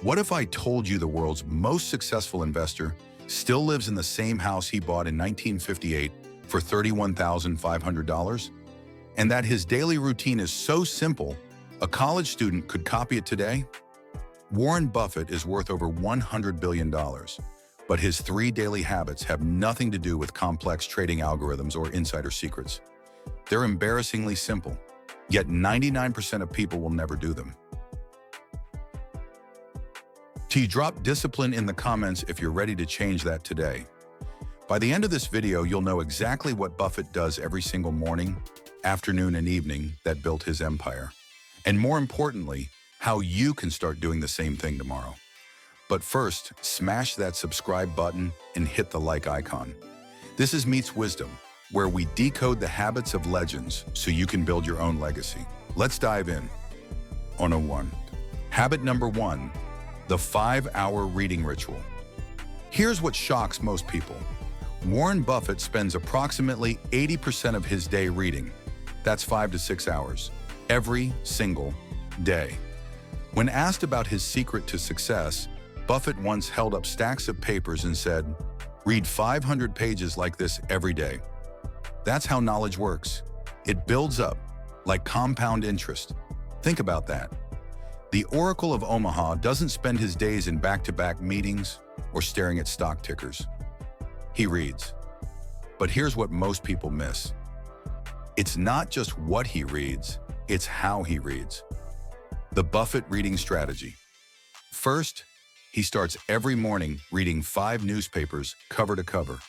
What if I told you the world's most successful investor still lives in the same house he bought in 1958 for $31,500? And that his daily routine is so simple, a college student could copy it today? Warren Buffett is worth over $100 billion, but his 3 daily habits have nothing to do with complex trading algorithms or insider secrets. They're embarrassingly simple, yet 99% of people will never do them. Drop discipline in the comments if you're ready to change that today. By the end of this video, you'll know exactly what Buffett does every single morning, afternoon, and evening that built his empire. And more importantly, how you can start doing the same thing tomorrow. But first, smash that subscribe button and hit the like icon. This is Meets Wisdom, where we decode the habits of legends so you can build your own legacy. Let's dive in. 101. Habit number 1. The 5-hour reading ritual. Here's what shocks most people. Warren Buffett spends approximately 80% of his day reading. That's 5 to 6 hours, every single day. When asked about his secret to success, Buffett once held up stacks of papers and said, "Read 500 pages like this every day." That's how knowledge works. It builds up, like compound interest. Think about that. The Oracle of Omaha doesn't spend his days in back-to-back meetings or staring at stock tickers. He reads. But here's what most people miss. It's not just what he reads, it's how he reads. The Buffett reading strategy. First, he starts every morning reading 5 newspapers cover to cover.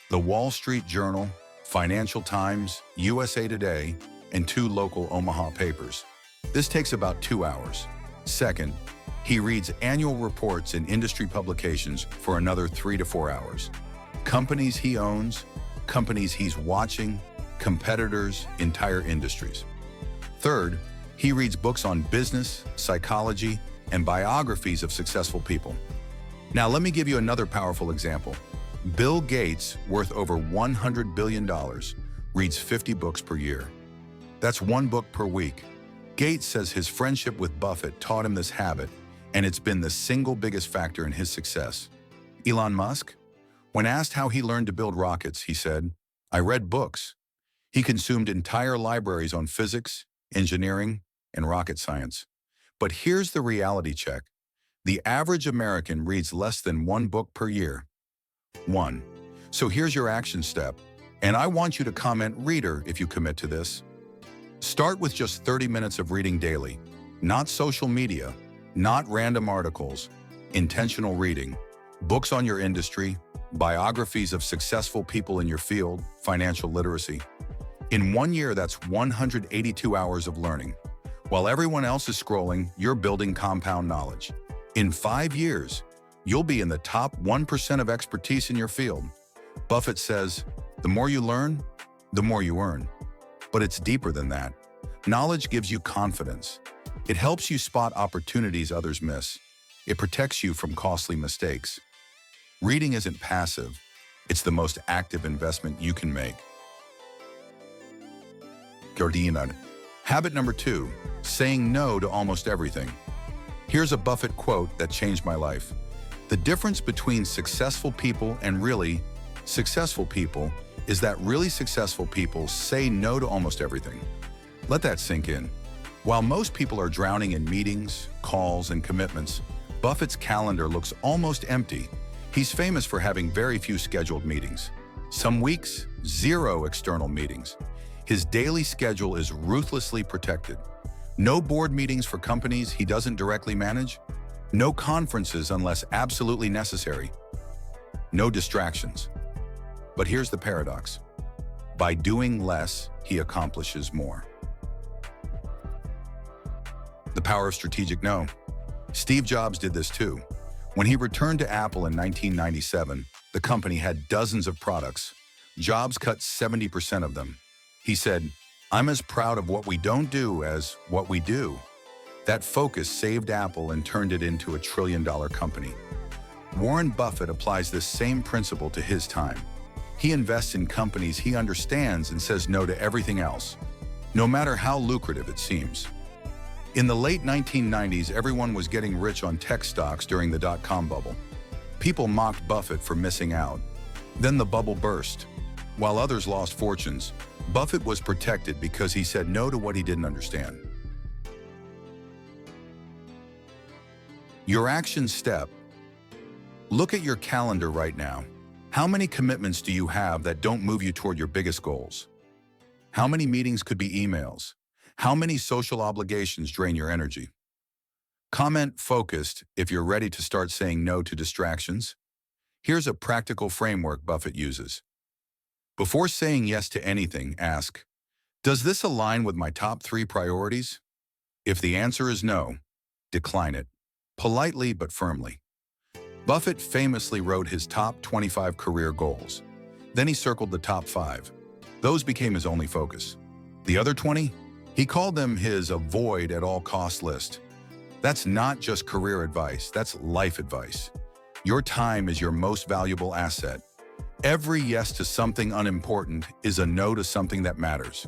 The Wall Street Journal, Financial Times, USA Today, and 2 local Omaha papers. This takes about 2 hours. Second, he reads annual reports in industry publications for another 3 to 4 hours. Companies he owns, companies he's watching, competitors, entire industries. Third, he reads books on business, psychology, and biographies of successful people. Now let me give you another powerful example. Bill Gates, worth over $100 billion, reads 50 books per year. That's 1 book per week. Gates says his friendship with Buffett taught him this habit, and it's been the single biggest factor in his success. Elon Musk? When asked how he learned to build rockets, he said, "I read books." He consumed entire libraries on physics, engineering, and rocket science. But here's the reality check. The average American reads less than 1 book per year. 1. So here's your action step, and I want you to comment "reader" if you commit to this. Start with just 30 minutes of reading daily. Not social media, not random articles, intentional reading. Books on your industry, biographies of successful people in your field, financial literacy. In 1 year, that's 182 hours of learning. While everyone else is scrolling, you're building compound knowledge. In 5 years, you'll be in the top 1% of expertise in your field. Buffett says, the more you learn, the more you earn. But it's deeper than that. Knowledge gives you confidence. It helps you spot opportunities others miss. It protects you from costly mistakes. Reading isn't passive. It's the most active investment you can make. Habit number 2, saying no to almost everything. Here's a Buffett quote that changed my life. The difference between successful people and really successful people is that really successful people say no to almost everything. Let that sink in. While most people are drowning in meetings, calls, and commitments, Buffett's calendar looks almost empty. He's famous for having very few scheduled meetings. Some weeks, 0 external meetings. His daily schedule is ruthlessly protected. No board meetings for companies he doesn't directly manage. No conferences unless absolutely necessary. No distractions. But here's the paradox. By doing less, he accomplishes more. The power of strategic no. Steve Jobs did this too. When he returned to Apple in 1997, the company had dozens of products. Jobs cut 70% of them. He said, "I'm as proud of what we don't do as what we do." That focus saved Apple and turned it into a trillion-dollar company. Warren Buffett applies this same principle to his time. He invests in companies he understands and says no to everything else, no matter how lucrative it seems. In the late 1990s, everyone was getting rich on tech stocks during the dot-com bubble. People mocked Buffett for missing out. Then the bubble burst. While others lost fortunes, Buffett was protected because he said no to what he didn't understand. Your action step. Look at your calendar right now. How many commitments do you have that don't move you toward your biggest goals? How many meetings could be emails? How many social obligations drain your energy? Comment focused if you're ready to start saying no to distractions. Here's a practical framework Buffett uses. Before saying yes to anything, ask, does this align with my top 3 priorities? If the answer is no, decline it, politely but firmly. Buffett famously wrote his top 25 career goals. Then he circled the top 5. Those became his only focus. The other 20? He called them his avoid at all costs list. That's not just career advice, that's life advice. Your time is your most valuable asset. Every yes to something unimportant is a no to something that matters.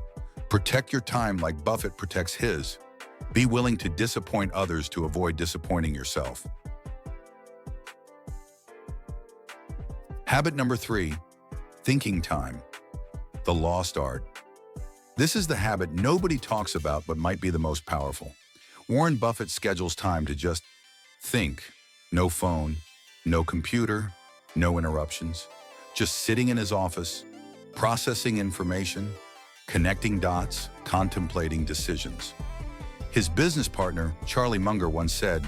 Protect your time like Buffett protects his. Be willing to disappoint others to avoid disappointing yourself. Habit number 3, thinking time. The lost art. This is the habit nobody talks about but might be the most powerful. Warren Buffett schedules time to just think. No phone, no computer, no interruptions. Just sitting in his office, processing information, connecting dots, contemplating decisions. His business partner, Charlie Munger, once said,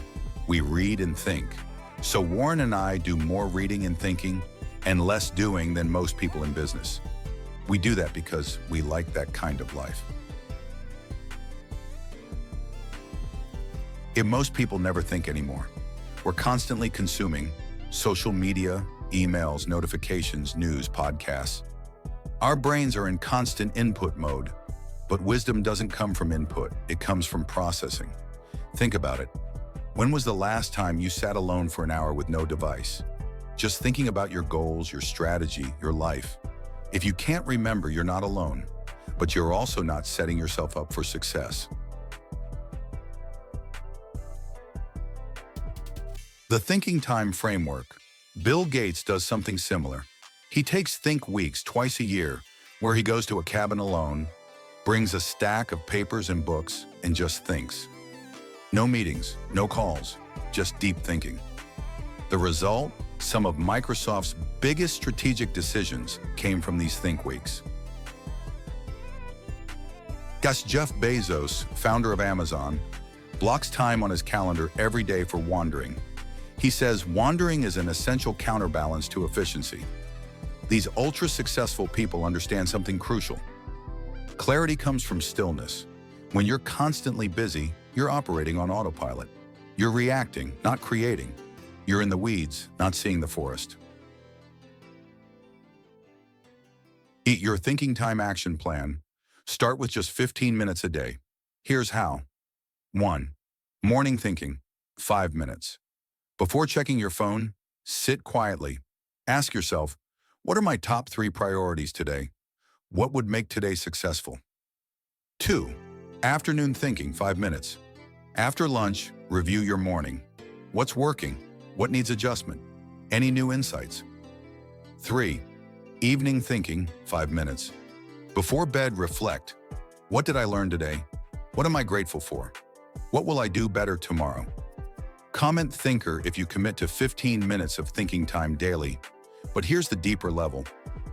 "We read and think." So Warren and I do more reading and thinking and less doing than most people in business. We do that because we like that kind of life. Most people never think anymore. We're constantly consuming social media, emails, notifications, news, podcasts. Our brains are in constant input mode, but wisdom doesn't come from input, it comes from processing. Think about it. When was the last time you sat alone for an hour with no device? Just thinking about your goals, your strategy, your life. If you can't remember, you're not alone, but you're also not setting yourself up for success. The thinking time framework. Bill Gates does something similar. He takes think weeks twice a year, where he goes to a cabin alone, brings a stack of papers and books, and just thinks. No meetings, no calls, just deep thinking. The result? Some of Microsoft's biggest strategic decisions came from these think weeks. Jeff Bezos, founder of Amazon, blocks time on his calendar every day for wandering. He says wandering is an essential counterbalance to efficiency. These ultra-successful people understand something crucial. Clarity comes from stillness. When you're constantly busy, you're operating on autopilot. You're reacting, not creating. You're in the weeds, not seeing the forest. Eat your thinking time action plan. Start with just 15 minutes a day. Here's how. 1. Morning thinking, 5 minutes. Before checking your phone, sit quietly. Ask yourself, what are my top 3 priorities today? What would make today successful? 2. Afternoon thinking, 5 minutes. After lunch, review your morning. What's working? What needs adjustment? Any new insights? 3. Evening thinking, 5 minutes. Before bed, reflect. What did I learn today? What am I grateful for? What will I do better tomorrow? Comment thinker if you commit to 15 minutes of thinking time daily. But here's the deeper level,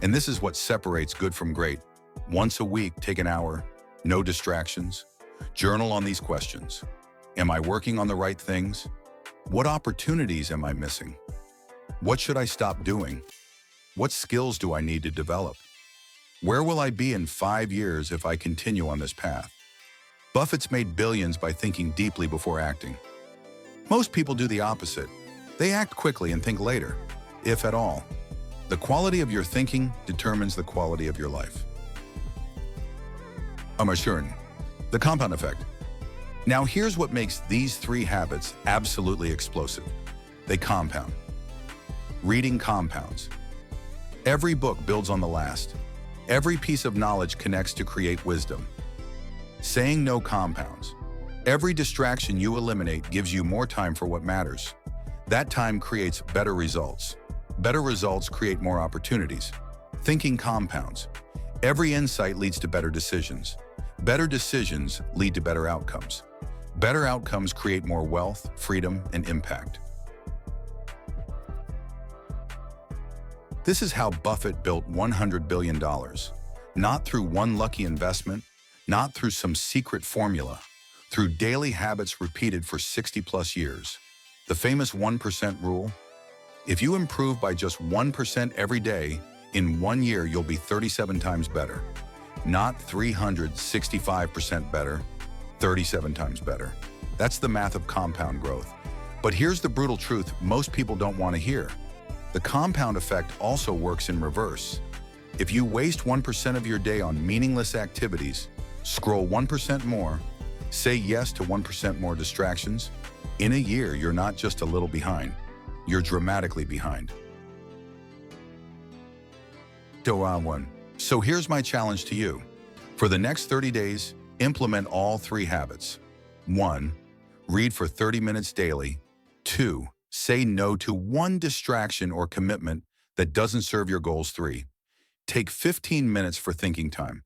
and this is what separates good from great. Once a week, take an hour, no distractions. Journal on these questions. Am I working on the right things? What opportunities am I missing? What should I stop doing? What skills do I need to develop? Where will I be in 5 years if I continue on this path? Buffett's made billions by thinking deeply before acting. Most people do the opposite. They act quickly and think later, if at all. The quality of your thinking determines the quality of your life. The compound effect. Now here's what makes these 3 habits absolutely explosive. They compound. Reading compounds. Every book builds on the last. Every piece of knowledge connects to create wisdom. Saying no compounds. Every distraction you eliminate gives you more time for what matters. That time creates better results. Better results create more opportunities. Thinking compounds. Every insight leads to better decisions. Better decisions lead to better outcomes. Better outcomes create more wealth, freedom, and impact. This is how Buffett built $100 billion. Not through one lucky investment, not through some secret formula, through daily habits repeated for 60+ years. The famous 1% rule? If you improve by just 1% every day, in 1 year you'll be 37 times better. Not 365% better, 37 times better. That's the math of compound growth. But here's the brutal truth most people don't want to hear. The compound effect also works in reverse. If you waste 1% of your day on meaningless activities, scroll 1% more, say yes to 1% more distractions, in a year you're not just a little behind, you're dramatically behind. So here's my challenge to you. For the next 30 days, implement all 3 habits. 1. Read for 30 minutes daily. 2. Say no to 1 distraction or commitment that doesn't serve your goals. 3. Take 15 minutes for thinking time.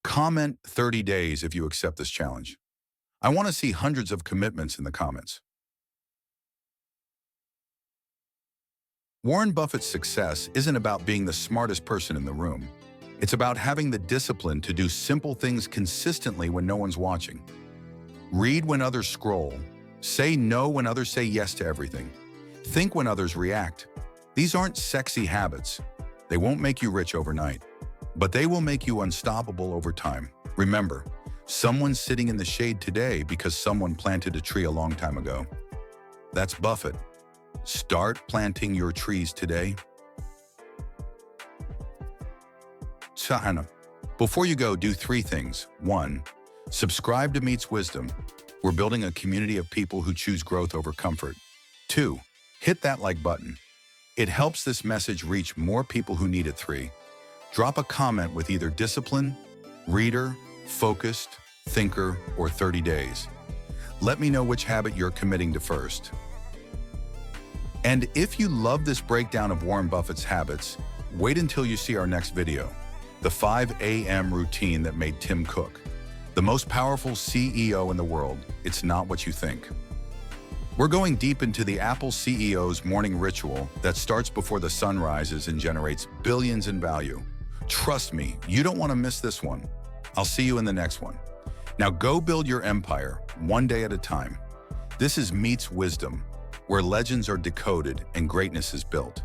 Comment 30 days if you accept this challenge. I want to see hundreds of commitments in the comments. Warren Buffett's success isn't about being the smartest person in the room. It's about having the discipline to do simple things consistently when no one's watching. Read when others scroll. Say no when others say yes to everything. Think when others react. These aren't sexy habits. They won't make you rich overnight, but they will make you unstoppable over time. Remember, someone's sitting in the shade today because someone planted a tree a long time ago. That's Buffett. Start planting your trees today. Before you go, do 3 things. 1. Subscribe to Meets Wisdom. We're building a community of people who choose growth over comfort. 2. Hit that like button. It helps this message reach more people who need it. 3. Drop a comment with either discipline, reader, focused, thinker, or 30 days. Let me know which habit you're committing to first. And if you love this breakdown of Warren Buffett's habits, wait until you see our next video, the 5 a.m. routine that made Tim Cook the most powerful CEO in the world. It's not what you think. We're going deep into the Apple CEO's morning ritual that starts before the sun rises and generates billions in value. Trust me, you don't want to miss this one. I'll see you in the next one. Now go build your empire, one day at a time. This is Meets Wisdom, where legends are decoded and greatness is built.